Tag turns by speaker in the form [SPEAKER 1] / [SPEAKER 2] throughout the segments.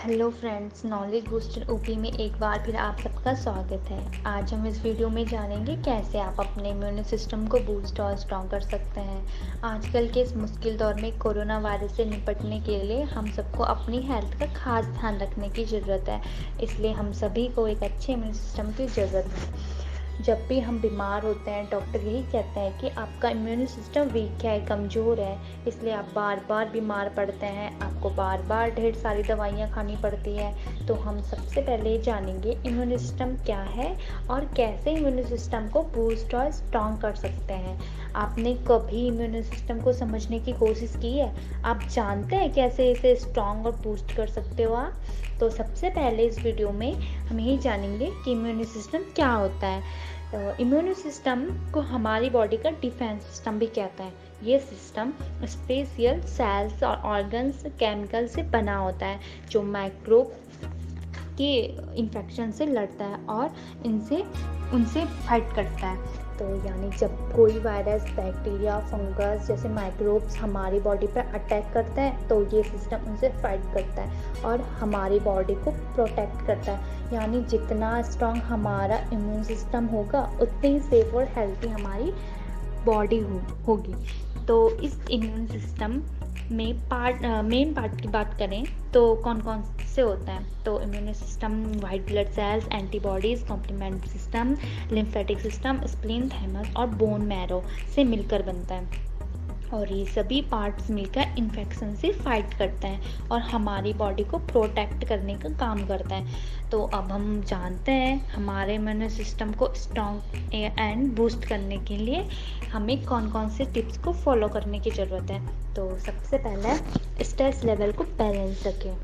[SPEAKER 1] Hello friends, knowledge booster OP में एक बार फिर आप सबका स्वागत है। आज हम इस वीडियो में जानेंगे कैसे आप अपने इम्यून सिस्टम को बूस्ट और स्ट्रॉन्ग कर सकते हैं। आजकल के इस मुश्किल दौर में कोरोना वायरस से निपटने के लिए हम सबको अपनी हेल्थ का खास ध्यान रखने की ज़रूरत है। इसलिए हम सभी को एक अच्छे इम्यून सिस्टम की ज़रूरत है। जब भी हम बीमार होते हैं, डॉक्टर यही कहते हैं कि आपका इम्यून सिस्टम वीक है, कमज़ोर है, इसलिए आप बार बार बीमार पड़ते हैं, आपको बार बार ढेर सारी दवाइयाँ खानी पड़ती हैं। तो हम सबसे पहले जानेंगे इम्यून सिस्टम क्या है और कैसे इम्यून सिस्टम को बूस्ट और स्ट्रॉन्ग कर सकते हैं। आपने कभी इम्यून सिस्टम को समझने की कोशिश की है? आप जानते हैं कैसे इसे स्ट्रॉन्ग और बूस्ट कर सकते हो आप? तो सबसे पहले इस वीडियो में हम यही जानेंगे कि इम्यून सिस्टम क्या होता है। इम्यून सिस्टम को हमारी बॉडी का डिफेंस सिस्टम भी कहते हैं। ये सिस्टम स्पेशल सेल्स और ऑर्गन्स केमिकल से बना होता है जो माइक्रोब के इन्फेक्शन से लड़ता है और उनसे फाइट करता है। तो यानी जब कोई वायरस, बैक्टीरिया, फंगस जैसे माइक्रोब्स हमारी बॉडी पर अटैक करता है तो ये सिस्टम उनसे फाइट करता है और हमारी बॉडी को प्रोटेक्ट करता है। यानी जितना स्ट्रॉन्ग हमारा इम्यून सिस्टम होगा उतनी ही सेफ और हेल्थी हमारी बॉडी होगी। तो इस इम्यून सिस्टम में मेन पार्ट की बात करें तो कौन कौन से होता है। तो immune system white blood cells, antibodies, complement system, lymphatic system, spleen, thymus और बोन मैरो से मिलकर बनता है और ये सभी पार्ट्स मिलकर इन्फेक्शन से फाइट करते हैं और हमारी बॉडी को प्रोटेक्ट करने का काम करता है। तो अब हम जानते हैं हमारे इम्यून सिस्टम को स्ट्रॉन्ग एंड बूस्ट करने के लिए हमें कौन कौन से टिप्स को फॉलो करने की ज़रूरत है। तो सबसे पहले स्ट्रेस लेवल को बैलेंस रखें।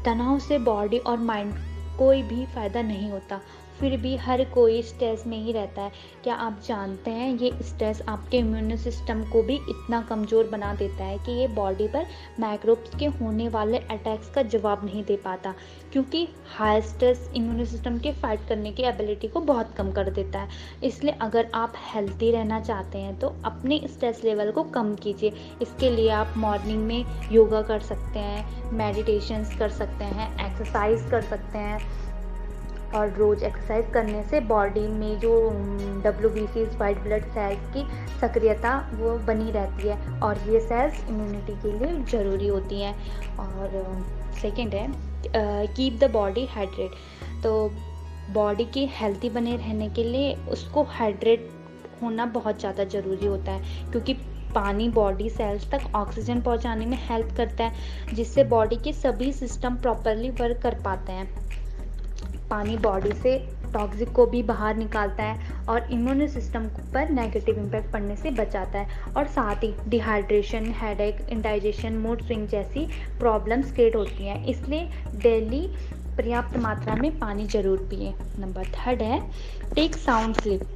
[SPEAKER 1] तनाव से बॉडी और माइंड कोई भी फ़ायदा नहीं होता, फिर भी हर कोई स्ट्रेस में ही रहता है। क्या आप जानते हैं ये स्ट्रेस आपके इम्यून सिस्टम को भी इतना कमज़ोर बना देता है कि ये बॉडी पर माइक्रोब्स के होने वाले अटैक्स का जवाब नहीं दे पाता, क्योंकि हाई स्ट्रेस इम्यून सिस्टम के फाइट करने की एबिलिटी को बहुत कम कर देता है। इसलिए अगर आप हेल्थी रहना चाहते हैं तो अपने स्ट्रेस लेवल को कम कीजिए। इसके लिए आप मॉर्निंग में योगा कर सकते हैं, मेडिटेशंस कर सकते हैं, एक्सरसाइज कर सकते हैं और रोज़ एक्सरसाइज करने से बॉडी में जो WBCs वाइट ब्लड सेल्स की सक्रियता वो बनी रहती है और ये सेल्स इम्यूनिटी के लिए ज़रूरी होती हैं। और सेकंड है कीप द बॉडी हाइड्रेट। तो बॉडी की हेल्थी बने रहने के लिए उसको हाइड्रेट होना बहुत ज़्यादा ज़रूरी होता है, क्योंकि पानी बॉडी सेल्स तक ऑक्सीजन पहुंचाने में हेल्प करता है, जिससे बॉडी के सभी सिस्टम प्रॉपरली वर्क कर पाते हैं। पानी बॉडी से टॉक्सिक को भी बाहर निकालता है और इम्यून सिस्टम पर नेगेटिव इम्पैक्ट पड़ने से बचाता है और साथ ही dehydration, headache, indigestion, mood swing जैसी प्रॉब्लम्स क्रिएट होती हैं। इसलिए डेली पर्याप्त मात्रा में पानी ज़रूर पिए। नंबर थर्ड है टेक साउंड स्लीप।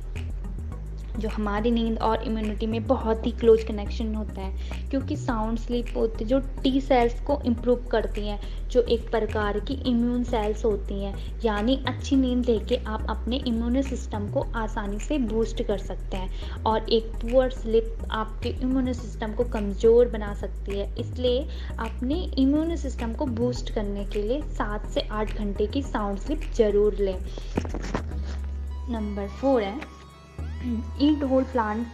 [SPEAKER 1] जो हमारी नींद और इम्यूनिटी में बहुत ही क्लोज कनेक्शन होता है, क्योंकि साउंड स्लीप होती जो टी सेल्स को इम्प्रूव करती हैं, जो एक प्रकार की इम्यून सेल्स होती हैं। यानी अच्छी नींद लेके आप अपने इम्यून सिस्टम को आसानी से बूस्ट कर सकते हैं और एक पुअर स्लीप आपके इम्यून सिस्टम को कमज़ोर बना सकती है। इसलिए अपने इम्यून सिस्टम को बूस्ट करने के लिए 7 से 8 घंटे की साउंड स्लीप ज़रूर लें। नंबर 4 है ईट होल प्लांट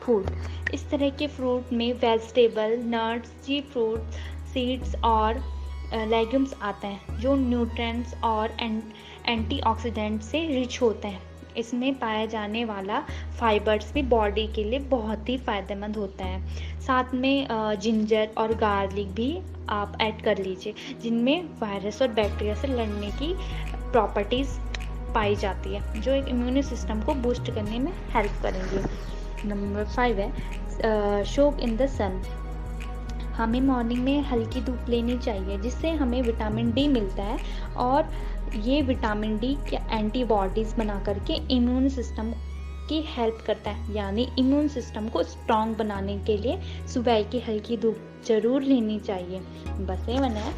[SPEAKER 1] फूड। इस तरह के फ्रूट में वेजिटेबल, नट्स, सी फ्रूट, सीड्स और लेग्यूम्स आते हैं जो न्यूट्रिएंट्स और एंटीऑक्सीडेंट से रिच होते हैं। इसमें पाया जाने वाला फाइबर्स भी बॉडी के लिए बहुत ही फ़ायदेमंद होता है। साथ में जिंजर और गार्लिक भी आप ऐड कर लीजिए, जिनमें वायरस और बैक्टीरिया से लड़ने की प्रॉपर्टीज़ पाई जाती है, जो एक इम्यून सिस्टम को बूस्ट करने में हेल्प करेंगे। नंबर 5 है सोक इन द सन। हमें मॉर्निंग में हल्की धूप लेनी चाहिए, जिससे हमें विटामिन डी मिलता है और ये विटामिन डी के एंटीबॉडीज़ बना करके इम्यून सिस्टम की हेल्प करता है। यानी इम्यून सिस्टम को स्ट्रॉन्ग बनाने के लिए सुबह की हल्की धूप ज़रूर लेनी चाहिए। बस ये है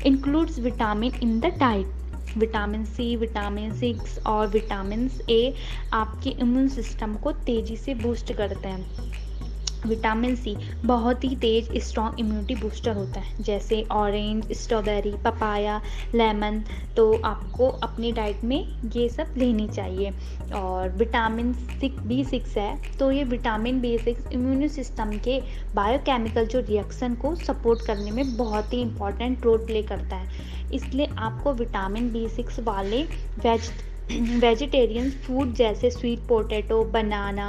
[SPEAKER 1] includes vitamin in the diet. Vitamin C, vitamin 6 और विटामिन ए आपके इम्यून सिस्टम को तेज़ी से बूस्ट करते हैं। विटामिन सी बहुत ही तेज़ स्ट्रॉन्ग इम्यूनिटी बूस्टर होता है, जैसे ऑरेंज, स्ट्रॉबेरी, पपाया, लेमन। तो आपको अपनी डाइट में ये सब लेनी चाहिए। और विटामिन B6 है, तो ये विटामिन B6 इम्यून सिस्टम के बायोकेमिकल जो रिएक्शन को सपोर्ट करने में बहुत ही इंपॉर्टेंट रोल प्ले करता है। इसलिए आपको विटामिन B6 वाले वेजिटेरियन फूड जैसे स्वीट पोटैटो, बनाना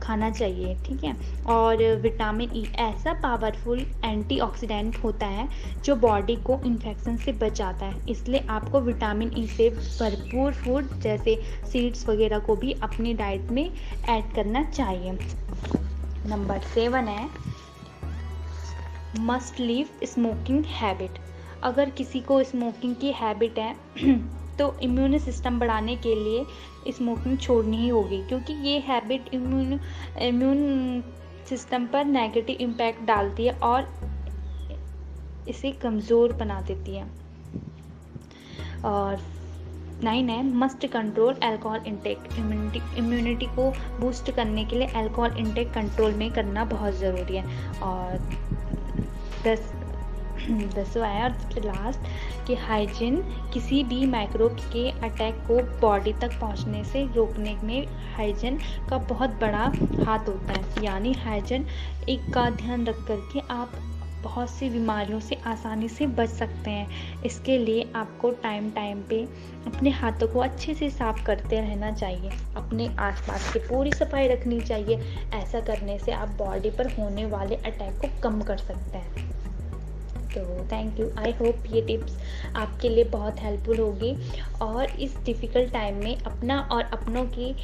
[SPEAKER 1] खाना चाहिए, ठीक है। और विटामिन ई ऐसा पावरफुल एंटीऑक्सीडेंट होता है जो बॉडी को इन्फेक्शन से बचाता है, इसलिए आपको विटामिन ई से भरपूर फूड जैसे सीड्स वगैरह को भी अपनी डाइट में ऐड करना चाहिए। नंबर 7 है मस्ट लीव स्मोकिंग हैबिट। अगर किसी को स्मोकिंग की हैबिट है तो इम्यून सिस्टम बढ़ाने के लिए स्मोकिंग छोड़नी ही होगी, क्योंकि ये हैबिट इम्यून सिस्टम पर नेगेटिव इम्पैक्ट डालती है और इसे कमज़ोर बना देती है। और 9 है must control alcohol intake. Immunity को बूस्ट करने के लिए अल्कोहल इंटेक कंट्रोल में करना बहुत ज़रूरी है। और 10वां है और सबसे लास्ट कि हाइजीन किसी भी माइक्रोब के अटैक को बॉडी तक पहुंचने से रोकने में हाइजीन का बहुत बड़ा हाथ होता है। यानी हाइजीन एक का ध्यान रख करके आप बहुत सी बीमारियों से आसानी से बच सकते हैं। इसके लिए आपको टाइम पे अपने हाथों को अच्छे से साफ करते रहना चाहिए, अपने आसपास की पूरी सफाई रखनी चाहिए। ऐसा करने से आप बॉडी पर होने वाले अटैक को कम कर सकते हैं। तो थैंक यू। आई होप ये टिप्स आपके लिए बहुत हेल्पफुल होगी और इस डिफ़िकल्ट टाइम में अपना और अपनों की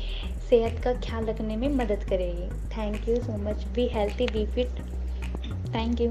[SPEAKER 1] सेहत का ख्याल रखने में मदद करेगी। Thank you so much. Be healthy, be fit. Thank you.